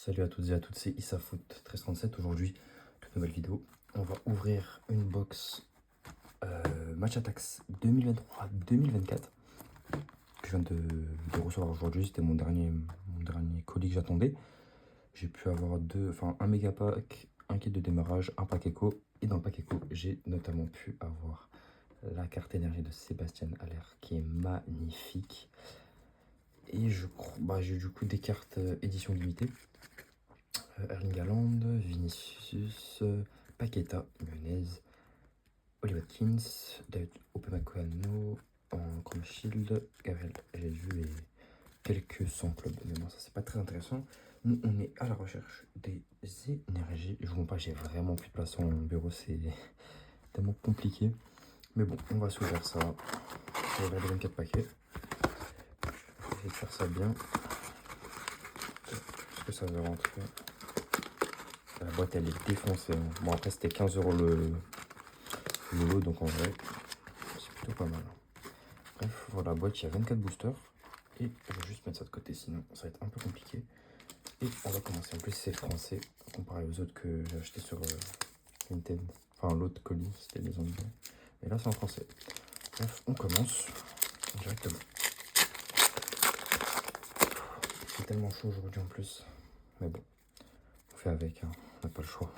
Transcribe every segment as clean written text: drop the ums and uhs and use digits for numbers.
Salut à toutes et à toutes, c'est IssaFoot 1337. Aujourd'hui, toute nouvelle vidéo. On va ouvrir une box Match Attax 2023-2024 que je viens de recevoir aujourd'hui. C'était mon dernier colis que j'attendais. J'ai pu avoir un méga pack, un kit de démarrage, un pack éco. Et dans le pack éco, j'ai notamment pu avoir la carte énergie de Sébastien Haller qui est magnifique. Et j'ai du coup des cartes édition limitée. Erling Haaland, Vinicius, Paqueta, Menez, Oli Watkins, David Upamecano en Chrome Shield, Gabriel Jesus et quelques 100 clubs. Mais bon, ça c'est pas très intéressant. Nous, on est à la recherche des énergies. Je vous montre pas, j'ai vraiment plus de place sur mon bureau, c'est tellement compliqué. Mais bon, on va s'ouvrir ça. On va ouvrir les 24 paquets. Je vais essayer de faire ça bien. Est-ce que ça va rentrer? La boîte elle est défoncée. Bon après c'était 15 € le lot, donc en vrai c'est plutôt pas mal. Bref, voilà la boîte, il y a 24 boosters. Et je vais juste mettre ça de côté, sinon ça va être un peu compliqué. Et on va commencer. En plus c'est français, comparé aux autres que j'ai acheté sur Vinted. Enfin l'autre colis, c'était des anglais. Mais là c'est en français. Bref, on commence directement. C'est tellement chaud aujourd'hui en plus. Mais bon, on fait avec, hein. On n'a pas le choix.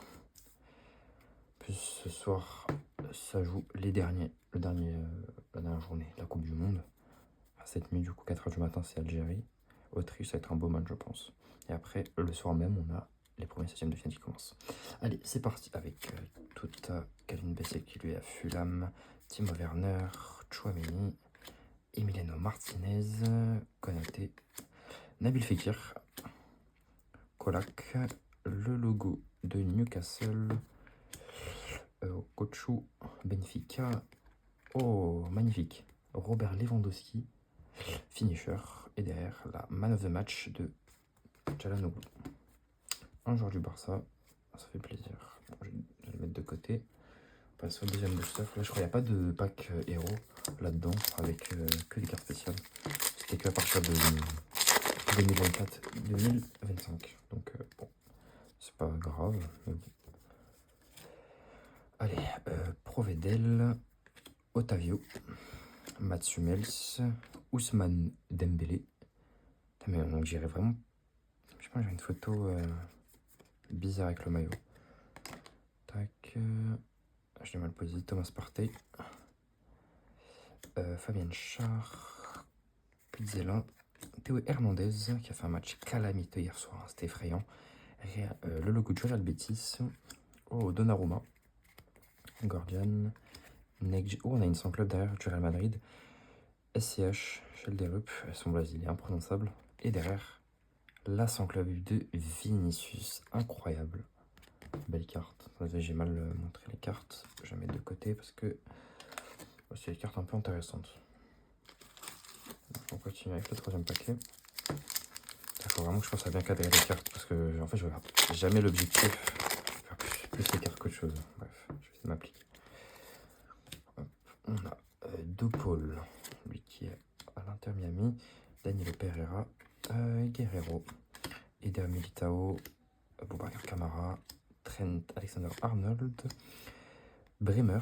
Plus ce soir, ça joue la dernière journée, la Coupe du Monde. À cette nuit, du coup, 4 h du matin, c'est Algérie. Autriche, ça va être un beau match, je pense. Et après, le soir même, on a les premiers 16e de finale qui commencent. Allez, c'est parti avec Tota, Calvin Bassett qui lui est à Fulham, Timo Werner, Tchouaméni, Emiliano Martinez, Konaté, Nabil Fekir, Kolak, le logo de Newcastle, Kochou, Benfica. Oh, magnifique. Robert Lewandowski, finisher. Et derrière, la man of the match de Çalhanoğlu. Un joueur du Barça, ça fait plaisir. Bon, je vais le mettre de côté. On passe au deuxième booster. Là, je crois qu'il n'y a pas de pack héros là-dedans, avec que des cartes spéciales. C'était que à partir de 2024-2025. Donc, bon, c'est pas grave, mais bon. Allez, Provedel, Otavio, Mats Hummels, Ousmane Dembélé. Mais on dirait vraiment... Je sais pas, j'ai une photo bizarre avec le maillot. Tac. Je l'ai mal posé. Thomas Partey. Fabien Schär. Pizzella. Théo Hernandez qui a fait un match calamiteux hier soir. Hein, c'était effrayant. Le logo de Real Betis. Oh, Donnarumma. Gordian. Oh, on a une 100 club derrière du Real Madrid. SCH, Schelderup, elles sont brésiliens, imprononçables. Et derrière, la 100 club de Vinicius, incroyable. Belle carte. J'ai mal montré les cartes. Je vais mettre de côté parce que c'est des cartes un peu intéressantes. On continue avec le troisième paquet. Il faut vraiment que je pense à bien cadrer les cartes parce que en fait je regarde jamais l'objectif. Faire plus les cartes qu'autre chose. Bref, je vais essayer de m'appliquer. On a deux pôles. Lui qui est à l'Inter Miami. Danilo Pereira. Guerrero. Eder Militao. Boubacar Kamara. Trent Alexander-Arnold. Bremer.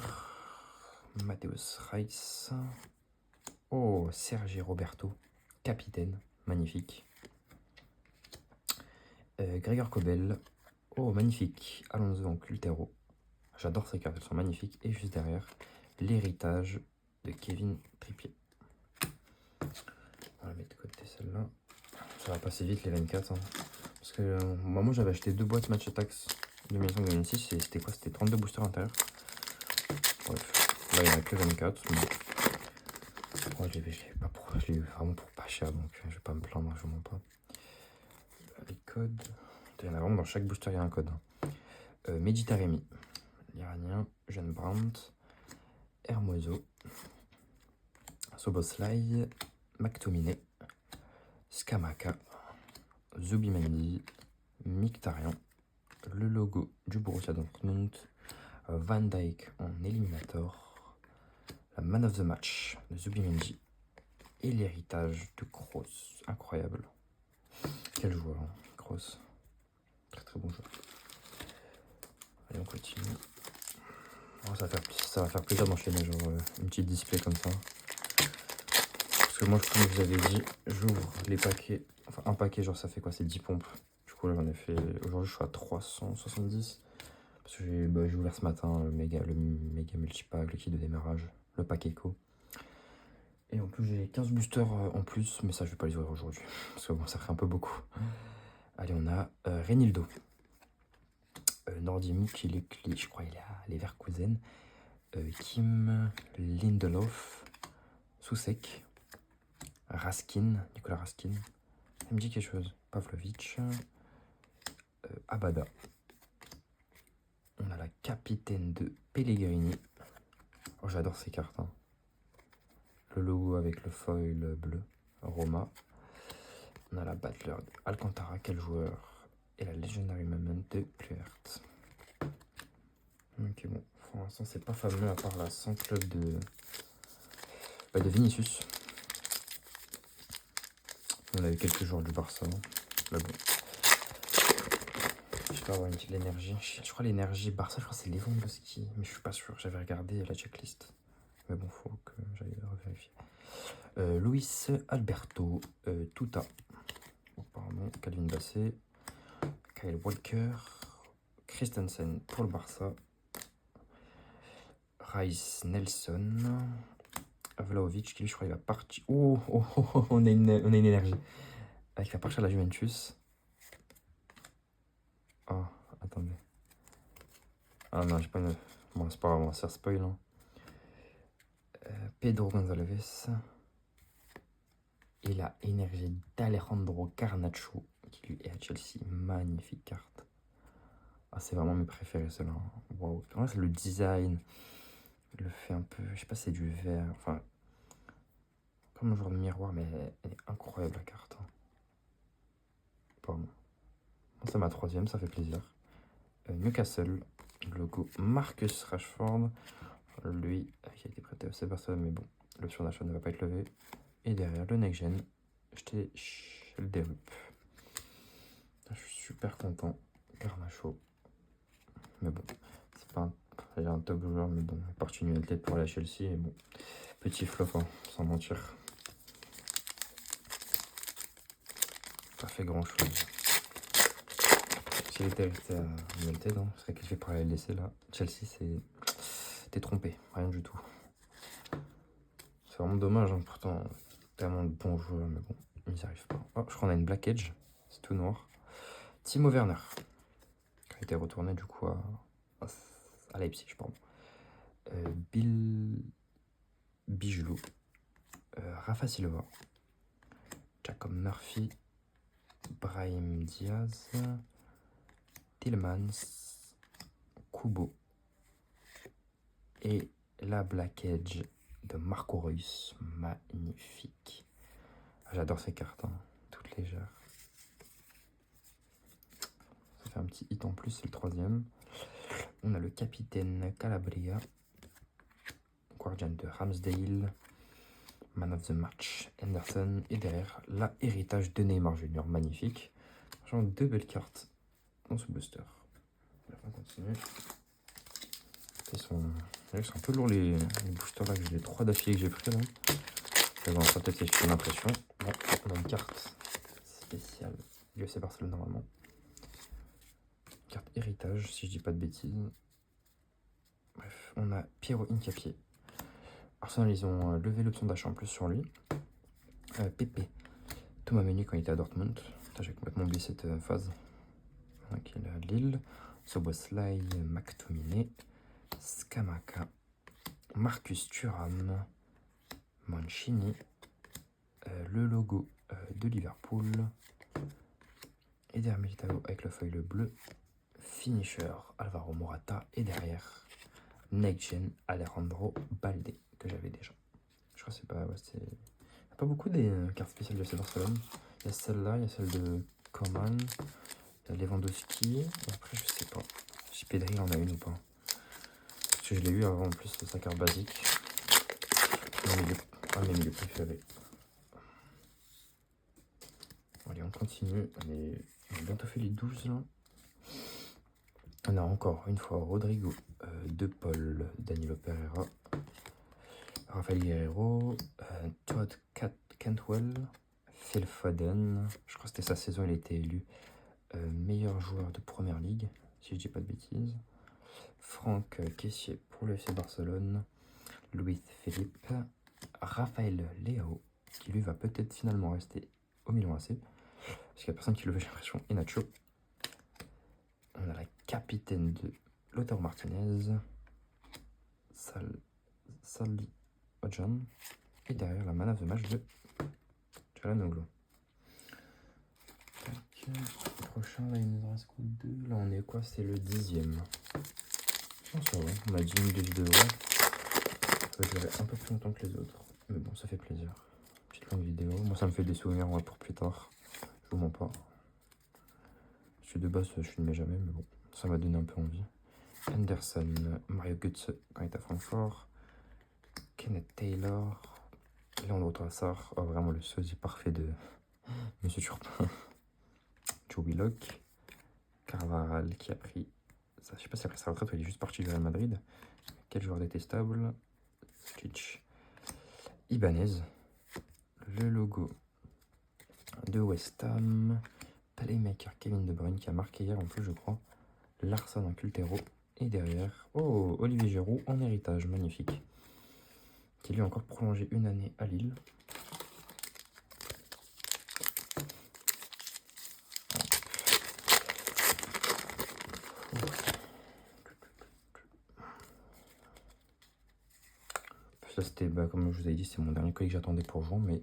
Matthäus Reis. Oh, Sergi Roberto. Capitaine. Magnifique. Gregor Kobel. Oh, magnifique. Alonso en Cultero. J'adore ces cartes, elles sont magnifiques. Et juste derrière, l'héritage de Kevin Trippier. On va mettre de côté celle-là. Ça va passer vite les 24. Hein. Parce que moi j'avais acheté 2 boîtes Match Attax 2005-2006 et c'était quoi? C'était 32 boosters à l'intérieur. Bref, là il n'y en a que 24. Moi je l'ai eu vraiment pour pas cher, donc je vais pas me plaindre, je vous mens pas. Les codes, il y en a vraiment dans chaque booster, il y a un code. Mehdi Taremi, l'Iranien, Jeanne Brandt, Hermoso, Soboslai, McTominay, Skamaka, Zubimendi, Mkhitaryan, le logo du Borussia Dortmund, Van Dijk en éliminator, la man of the match de Zubimendi et l'héritage de Kroos. Incroyable. Quel joueur, hein, Kroos. Oh, ça va faire plaisir d'enchaîner genre une petite display comme ça. Parce que moi, comme je vous avais dit, j'ouvre les paquets. Enfin, un paquet, genre ça fait quoi? C'est 10 pompes. Du coup, là, j'en ai fait. Aujourd'hui, je suis à 370. Parce que j'ai ouvert ce matin le méga multipack, le kit de démarrage, le pack éco. Et en plus, j'ai 15 boosters en plus, mais ça, je vais pas les ouvrir aujourd'hui. Parce que bon, ça ferait un peu beaucoup. Allez, on a Renildo. Nordimuk, je crois il est à Leverkusen. Kim Lindelof, Soucek, Raskin, Nicolas Raskin. Ça me dit quelque chose. Pavlovic, Abada. On a la capitaine de Pellegrini. Oh, j'adore ces cartes. Hein. Le logo avec le foil bleu, Roma. On a la Battler Alcantara, quel joueur. Et la Legendary Moment de Kluivert. Ok, bon, pour l'instant, c'est pas fameux à part la 100 club de Vinicius. On a eu quelques joueurs du Barça. Mais bon. Je peux avoir une petite énergie. Je crois l'énergie Barça, je crois que c'est Lewandowski. Mais je suis pas sûr. J'avais regardé la checklist. Mais bon, faut que j'aille vérifier. Luis Alberto, Tuta. Pardon, Calvin Bassé. Kyle Walker. Christensen pour le Barça. Rice Nelson. Vlahovic, qui lui, je crois, il va partir. On a une énergie. Avec la partie à la Juventus. Oh, attendez. Ah non, j'ai pas une. Bon, c'est pas grave, on va se faire spoil. Hein. Pedro Gonçalves. Et la énergie d'Alejandro Garnacho, qui lui est à Chelsea. Magnifique carte. Ah, c'est vraiment mes préférés, ceux-là. Waouh. C'est le design. Il le fait un peu. Je sais pas, c'est du vert. Enfin. Comme un genre de miroir, mais elle est incroyable la carte. Pardon. C'est ma troisième, ça fait plaisir. Newcastle, logo Marcus Rashford. Lui, qui a été prêté au Barcelone, mais bon, l'option d'achat ne va pas être levée. Et derrière, le next gen, j'étais chez le Derup. Je suis super content. Garnacho. Mais bon, c'est pas un top joueur, mais bon, il est parti United pour aller à Chelsea. Et bon, petit flop, hein, sans mentir. Pas fait grand chose. S'il était resté à United, hein, ce serait qu'il fait par la LDC là. Chelsea, c'est. T'es trompé, rien du tout. C'est vraiment dommage, hein, pourtant, tellement de bons joueurs, mais bon, ils n'y arrivent pas. Oh, je crois qu'on a une Black Edge, c'est tout noir. Timo Werner, qui a été retourné du coup à Leipzig, pardon. Bill Bigelou, Rafa Silva, Jacob Murphy, Brahim Diaz, Tillmans, Kubo et la Black Edge de Marco Reus, magnifique. J'adore ces cartes, hein, toutes légères. Ça fait un petit hit en plus, c'est le troisième. On a le capitaine Calabria, guardian de Ramsdale, man of the match Henderson, et derrière la héritage de Neymar Junior, magnifique. Genre deux belles cartes dans ce booster. On continue. Ils sont un peu lourds les boosters là, les 3 d'affilée que j'ai pris là. Ça peut-être qu'il y a une impression. Bon, on a une carte spéciale du FC Barcelone normalement. Carte héritage, si je dis pas de bêtises. Bref, on a Piero Hincapié. Arsenal, ils ont levé l'option d'achat en plus sur lui. Pepe, Thomas Meunier quand il était à Dortmund. J'ai complètement oublié cette phase. Donc il a Lille. Soboslai, McTominay, Scamacca, Marcus Thuram, Mancini, le logo de Liverpool, Eder Militao avec le feuille bleu, Finisher Alvaro Morata, et derrière Next Gen Alejandro Balde que j'avais déjà. Je crois que c'est pas. Ouais, il n'y a pas beaucoup des cartes spéciales de FC Barcelone. Il y a celle-là, il y a celle de Coman, il y a Lewandowski, et après je sais pas si Pedri en a une ou pas. Parce que je l'ai eu avant en plus de sa carte basique. Un de mes milieux préférés. Allez, on continue. On a bientôt fait les 12 là. On a encore une fois Rodrigo, De Paul, Danilo Pereira, Rafael Guerreiro, Todd Cantwell, Phil Foden. Je crois que c'était sa saison, il a été élu meilleur joueur de Première Ligue, si je dis pas de bêtises. Franck Kessié pour le FC Barcelone. Luis Philippe. Raphaël Leao, qui lui va peut-être finalement rester au Milan AC. Parce qu'il n'y a personne qui le veut, j'ai l'impression. Et Nacho. On a la capitaine de Lautaro Martinez. Sally Ojan. Et derrière la man of the match de Çalhanoğlu. Le prochain, là, il nous en reste quoi, 2. Là, on est quoi? C'est le 10e. Oh, ça va, on a 10 minutes de vidéo. Ça va durer un peu plus longtemps que les autres. Mais bon, ça fait plaisir. Petite longue vidéo. Moi, ça me fait des souvenirs pour plus tard. Je vous mens pas. Parce que de base, je filmais jamais, mais bon, ça m'a donné un peu envie. Anderson, Mario Götze quand il est à Francfort. Kenneth Taylor. Leandro Trossard. Oh, vraiment le sosie parfait de Monsieur Turpin. Joe Willock. Carvajal qui a pris. Ça, je sais pas si après sa retraite, il est juste parti du Real Madrid. Quel joueur détestable. Stitch. Ibanez. Le logo de West Ham. Playmaker Kevin De Bruyne qui a marqué hier en plus, je crois. Larsson en Cultero. Et derrière, oh, Olivier Giroud en héritage, magnifique. Qui lui a encore prolongé une année à Lille. Ça c'était, comme je vous ai dit, c'est mon dernier colis que j'attendais pour juin, mais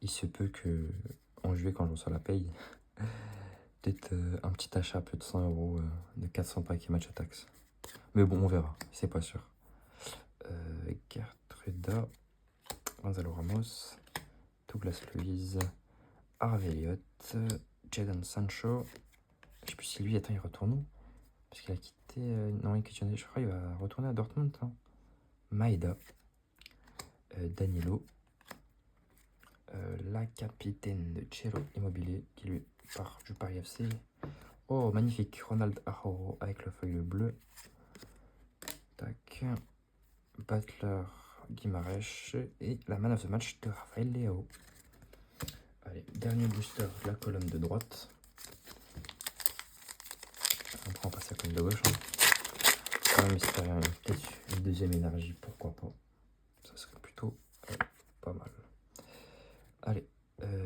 il se peut que en juillet, quand je reçois la paye, peut-être un petit achat à plus de 100 € de 400 paquets match à taxe. Mais bon, on verra, c'est pas sûr. Gertruda, Gonzalo Ramos, Douglas Luiz, Harvey Elliott, Jadon Sancho. Je sais plus si lui, attends, il retourne où? Parce qu'il a quitté. Non, je crois qu'il va retourner à Dortmund. Hein. Maeda, Danilo, la capitaine de Chelo Immobilier qui lui part du Paris FC. Oh, magnifique, Ronald Araujo avec le feuille bleu. Tac. Butler, Guimarães et la man of the match de Raphaël Leao. Allez, dernier booster de la colonne de droite. Après, on passe à la colonne de gauche. Hein. Quand même, espérer peut-être une deuxième énergie, pourquoi pas. Ça serait plutôt pas mal. Allez,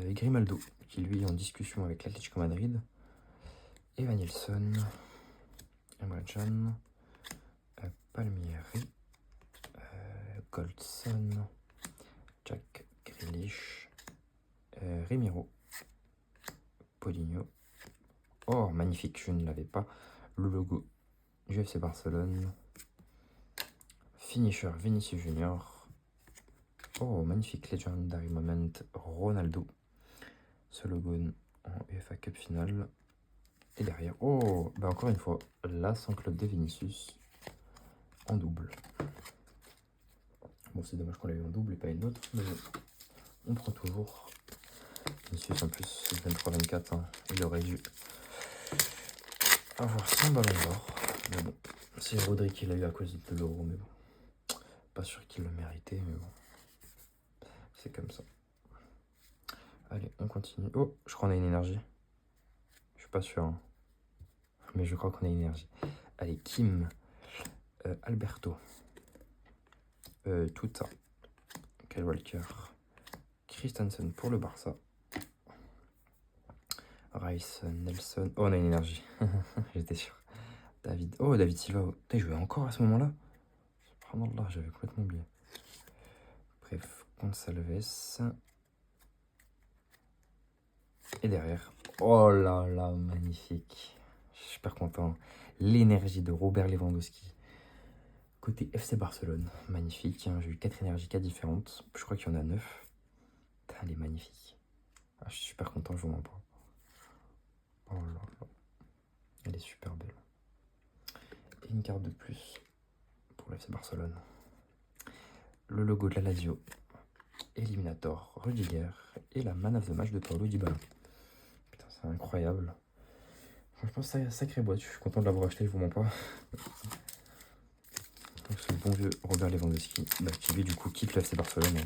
Grimaldo, qui lui est en discussion avec l'Atlético Madrid. Evanilson, Emre Can, Palmieri, Goldson, Jack Grealish, Remiro, Paulinho. Oh, magnifique, je ne l'avais pas. Le logo du FC Barcelone. Finisher, Vinicius Junior. Oh, magnifique, Legendary Moment, Ronaldo. Ce logo en UEFA Cup finale. Et derrière, oh, encore une fois, là, sans club de Vinicius en double. Bon, c'est dommage qu'on l'ait eu en double et pas une autre, mais bon, on prend toujours. Vinicius en plus, 23-24, hein, il aurait dû avoir 100 ballons d'or. Mais bon, c'est Rodri qui l'a eu à cause de l'euro, mais bon, pas sûr qu'il le méritait, mais bon, c'est comme ça. Allez, on continue. Oh, je crois qu'on a une énergie. Je suis pas sûr, hein. Mais je crois qu'on a une énergie. Allez, Kim, Alberto, Tuta, Kyle Walker, Christensen pour le Barça, Rice, Nelson. Oh, on a une énergie. J'étais sûr. David. Oh, David Silva. Putain, il jouait encore à ce moment-là. Subhanallah, j'avais complètement oublié. Bref, Gonçalves. Et derrière. Oh là là, magnifique. Je suis super content. L'énergie de Robert Lewandowski. Côté FC Barcelone. Magnifique. Hein. J'ai eu 4 énergies différentes. Je crois qu'il y en a 9. Putain, elle est magnifique. Ah, je suis super content, je vous mens pas. Oh là là. Elle est super belle. Et une carte de plus pour le FC Barcelone. Le logo de la Lazio. Eliminator, Rudiger et la man of the match de Paulo Dybala. Putain, c'est incroyable. Franchement, sacrée boîte. Je suis content de l'avoir acheté, je vous mens pas. Donc, ce bon vieux Robert Lewandowski, qui lui, du coup, quitte le FC Barcelone.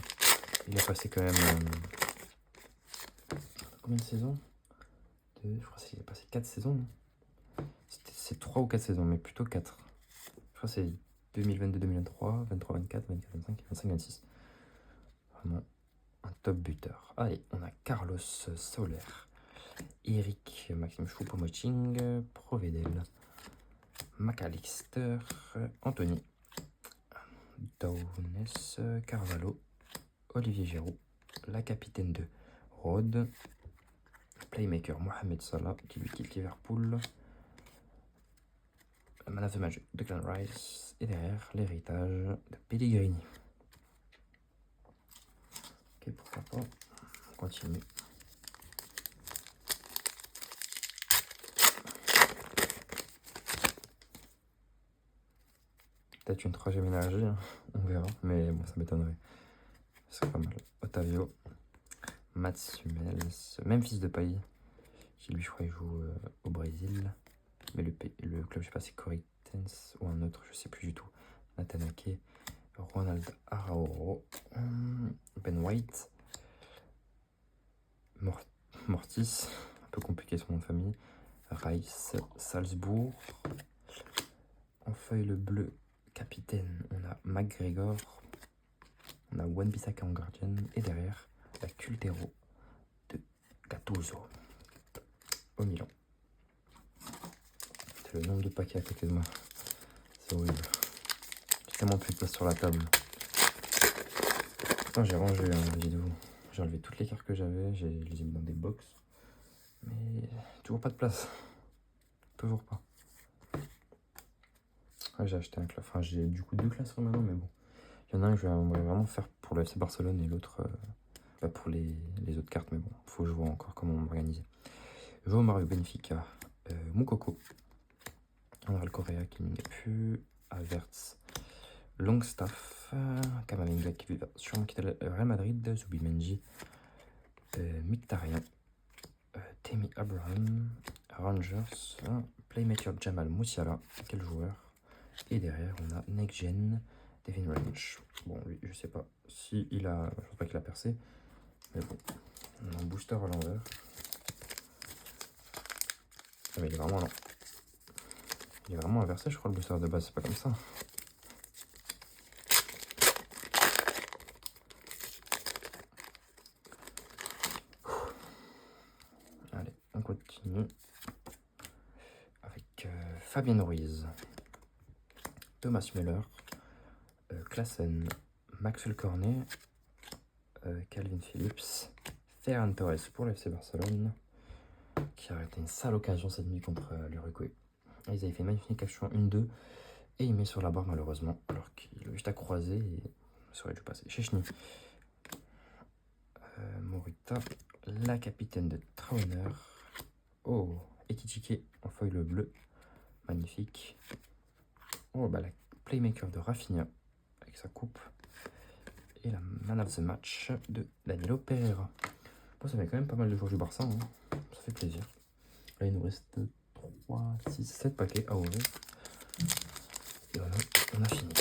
Il a passé quand même. Combien de saisons? Je crois qu'il a passé 4 saisons. C'est 3 ou 4 saisons, mais plutôt 4. Je crois que c'est 2022-2023, 23-24, 24-25, 25-26. Vraiment un top buteur. Allez, on a Carlos Soler, Eric Maxime Choupo-Moting, Provedel, McAllister, Anthony, Downes, Carvalho, Olivier Giroud, la capitaine de Rode, playmaker Mohamed Salah qui lui quitte Liverpool, man of the match Declan Rice et derrière l'héritage de Pellegrini. Ok, pourquoi pas, on continue. Peut-être une troisième énergie, hein. On verra, mais bon, ça m'étonnerait. Ce serait pas mal. Otavio, Mats Hummels, même fils de Paille, qui lui, je crois, il joue au Brésil. Mais le club, je sais pas, c'est Corinthians ou un autre, je sais plus du tout. Nathan Ake, Ronald Araújo, Ben White, Mortis, un peu compliqué son nom de famille, Rice, Salzbourg. En feuille le bleu, capitaine, on a McGregor, on a Wan-Bissaka en gardien, et derrière, la Cultero de Gattuso au Milan. C'est le nombre de paquets à côté de moi. C'est horrible. J'ai tellement plus de place sur la table. Putain, j'ai rangé la vidéo. J'ai enlevé toutes les cartes que j'avais. Je les ai mis dans des box. Mais toujours pas de place. Toujours pas. Ouais, j'ai acheté un classe. Enfin, j'ai du coup 2 classes maintenant, mais bon. Il y en a un que je vais vraiment faire pour le FC Barcelone et l'autre pour les autres cartes. Mais bon, faut que je vois encore comment m'organiser. João Mario Benfica, Moukoko. Andral Correa qui n'y est plus. Havertz, Longstaff, Kamavinga qui va sûrement quitter le Real Madrid. Zubimendi, Mkhitaryan, Tammy Abraham, Rangers, playmaker Jamal Musiala, quel joueur. Et derrière on a Next Gen, Devin Range. Bon, lui, je sais pas si il a. Je pense pas qu'il a percé. Mais bon, on a un booster à l'envers. Ah, mais il est vraiment lent. Il est vraiment inversé, je crois, le booster de base, c'est pas comme ça. Allez, on continue avec Fabien Ruiz, Thomas Müller, Klaassen, Maxwell Cornet, Calvin Phillips, Ferran Torres pour le FC Barcelone, qui a arrêté une sale occasion cette nuit contre l'Uruguay. Ils avaient fait une magnifique action 1-2 et il met sur la barre malheureusement, alors qu'il a juste à croiser et ça aurait dû passer. Chechny, Morita, la capitaine de Trauner, oh, Ekitike en feuille le bleu, magnifique. Oh, bah la playmaker de Rafinha avec sa coupe. Et la man of the match de Danilo Pereira. Bon, ça fait quand même pas mal de joueurs du Barça, hein. Ça fait plaisir. Là, il nous reste 3, 6, 7 paquets à ouvrir. Et voilà, on a fini.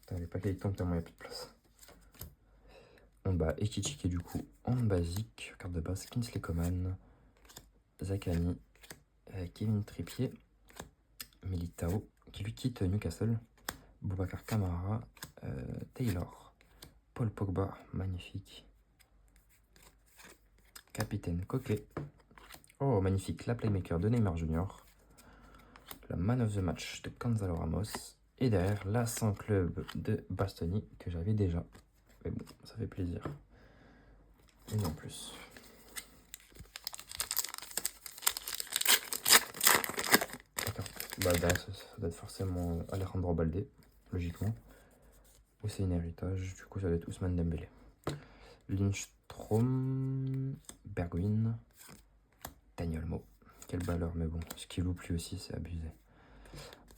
Putain, les paquets ils tombent tellement il n'y a plus de place. On bat Ekitike du coup en basique, carte de base, Kingsley Coman, Zakani, Kevin Trippier, Militao, qui lui quitte Newcastle, Boubacar Kamara, Taylor, Paul Pogba, magnifique, capitaine Coquet, oh magnifique, la playmaker de Neymar Junior, la man of the match de Gonzalo Ramos, et derrière la 100 club de Bastoni que j'avais déjà, mais bon, ça fait plaisir, et en plus. Bah, ça doit être forcément Alejandro Balde, logiquement. Ou c'est un héritage, du coup ça doit être Ousmane Dembélé. Lindstrom, Bergwijn, Daniel Mo. Quel balleur, mais bon, ce qu'il loupe lui aussi, c'est abusé.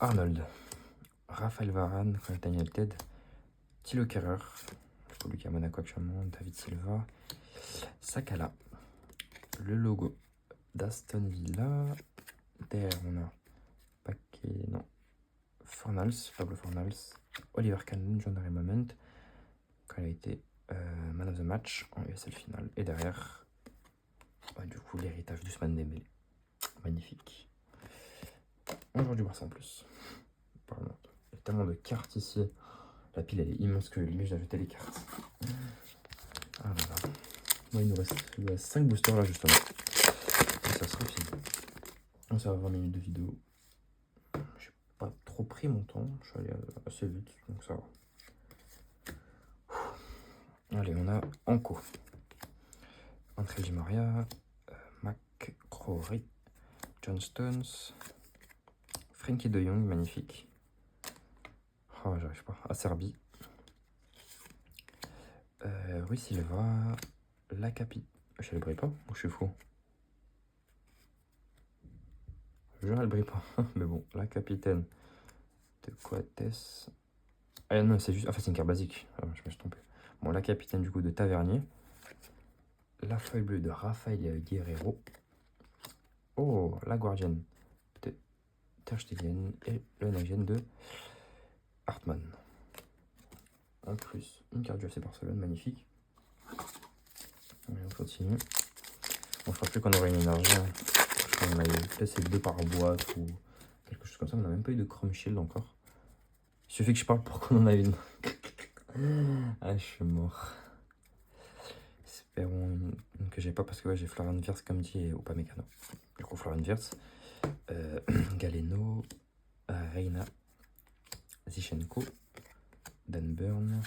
Arnold, Raphaël Varane, Daniel Ted, Thilo Kerrer, celui qui est à Monaco actuellement, David Silva, Sakala. Le logo d'Aston Villa. Derrière, on a paquet, non, Fornals, Pablo Fornals, Oliver Kahn, John Harry Moment, quand il a été man of the match en USL finale. Et derrière, du coup, l'héritage d'Ousmane Dembélé. Magnifique. Un joueur du Barça en plus. Pardon. Il y a tellement de cartes ici. La pile, elle est immense que limite, j'ai ajouté les cartes. Ah là là. Moi, il nous reste 5 boosters là, justement. Et ça sera fini. Donc, ça va 20 minutes de vidéo. J'ai pas trop pris mon temps. Je suis allé assez vite, donc ça va. Allez, on a Anko. André Di Maria, McCrory, John Stones, Frenkie de Jong, magnifique. Oh, j'arrive pas. Acerbi. Rui Silva, La Capi. Je le brille pas ou je suis fou? Je ne le brille pas. Mais bon, la capitaine de Coates. Ah non, c'est juste. Enfin, c'est une carte basique. Ah, je me suis trompé. Bon, la capitaine du coup de Tavernier. La feuille bleue de Rafael Guerrero. Oh, la guardienne de Ter Stegen et le Nagen de Hartmann. En plus, une carte du FC Barcelone, magnifique. Allez, on continue. On fera plus qu'on aurait une énergie. Hein. Je crois qu'on a peut-être 2 par boîte ou quelque chose comme ça. On n'a même pas eu de Chrome Shield encore. Il suffit que je parle pour qu'on en ait une. Ah, je suis mort. Espérons que j'ai pas parce que ouais, j'ai Florian Wirtz comme dit et Upamecano. Du coup, Florian Wirtz, Galeno, Reina, Zichenko, Dan Burn,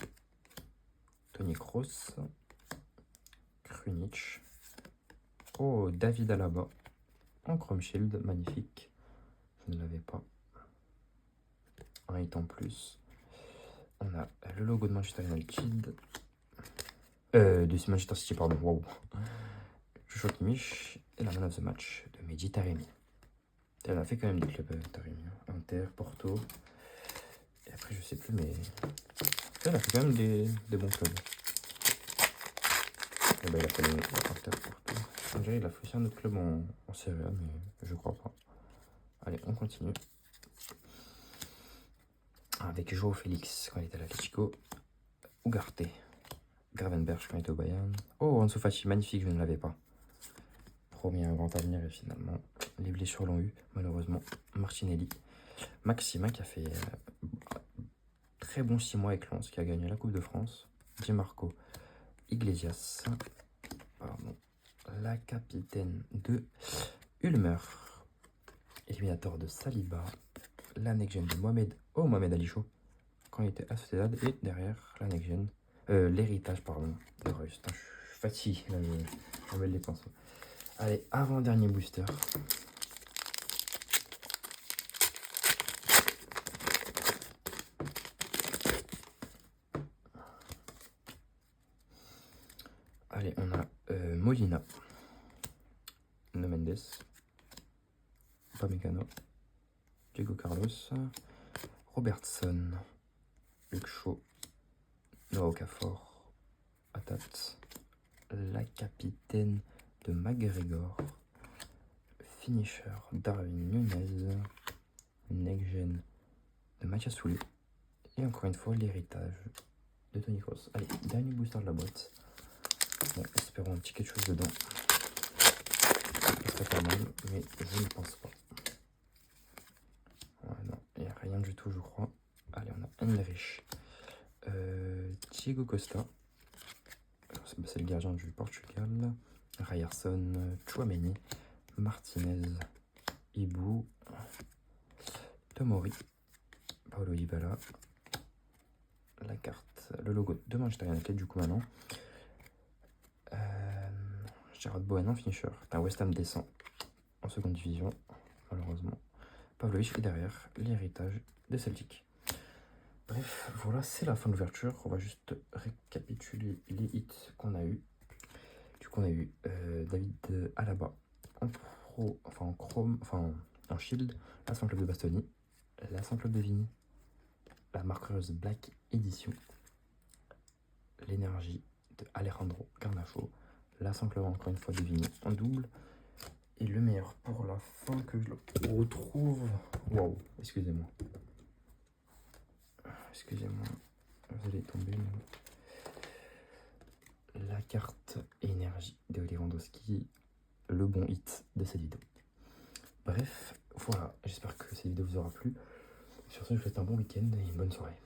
Toni Kroos, Krunic. Oh, David Alaba en Chrome Shield, magnifique. Je ne l'avais pas. Un hit en plus. On a le logo de Manchester United. De Manchester City, pardon. Wow. Joshua Kimmich et la man of the match de Mehdi Taremi. Elle a fait quand même des clubs Taremi. Inter, Porto. Et après, je sais plus, mais. Elle a fait quand même des bons clubs. Et ben, il a fait Inter, Porto. On dirait qu'il a fait aussi un autre club en Serie A, mais je crois pas. Allez, on continue. Avec Joao Félix quand il était à l'Atlético. Ugarte. Gravenberch quand il était au Bayern. Oh, Ansu Fati, magnifique, je ne l'avais pas. Promis un grand avenir et finalement, les blessures l'ont eu, malheureusement. Martinelli. Maxima qui a fait très bon 6 mois avec Lens, qui a gagné la Coupe de France. Di Marco. Iglesias. Pardon. La capitaine de Ulmer. Éliminateur de Saliba. La next-gen de Mohamed Ali Chaud quand il était à Sociedad. Et derrière, la next-gen. L'héritage, pardon, de Reus. Putain, je suis fatigué, là, je mets les pinceaux. Allez, avant-dernier booster. Allez, on a Molina, No Mendes, Upamecano, Diego Carlos, Robertson, Luke Shaw, Noah Okafor, Atat, la capitaine de McGregor, Finisher, Darwin Nunez, Next-Gen de Mathias Soulé, et encore une fois l'héritage de Toni Kroos. Allez, dernier booster de la boîte. Bon, espérons un petit quelque chose dedans. Ça serait pas mal, mais je ne pense pas. Ouais, non, il n'y a rien du tout, je crois. Allez, on a Heinrich. Thiago Costa. C'est le gardien du Portugal. Ryerson, Chouameni, Martinez, Ibu, Tomori, Paulo Dybala. La carte, le logo de Manchester United du coup maintenant. Gerard Bowen en finisher. Un West Ham descend en seconde division, malheureusement. Pavlovic et derrière l'héritage des Celtics. Bref, voilà, c'est la fin de l'ouverture. On va juste récapituler les hits qu'on a eu. Du coup, on a eu David Alaba en pro, enfin en chrome, enfin en shield, la Saint Club de Bastoni, la Saint Club de Vigny, la marqueuse Black Edition, l'énergie de Alejandro Garnacho, La simple encore une fois devinée en double. Et le meilleur pour la fin que je le retrouve. Waouh, excusez-moi. Excusez-moi, vous allez tomber. La carte énergie de Lewandowski, le bon hit de cette vidéo. Bref, voilà, j'espère que cette vidéo vous aura plu. Sur ce, je vous souhaite un bon week-end et une bonne soirée.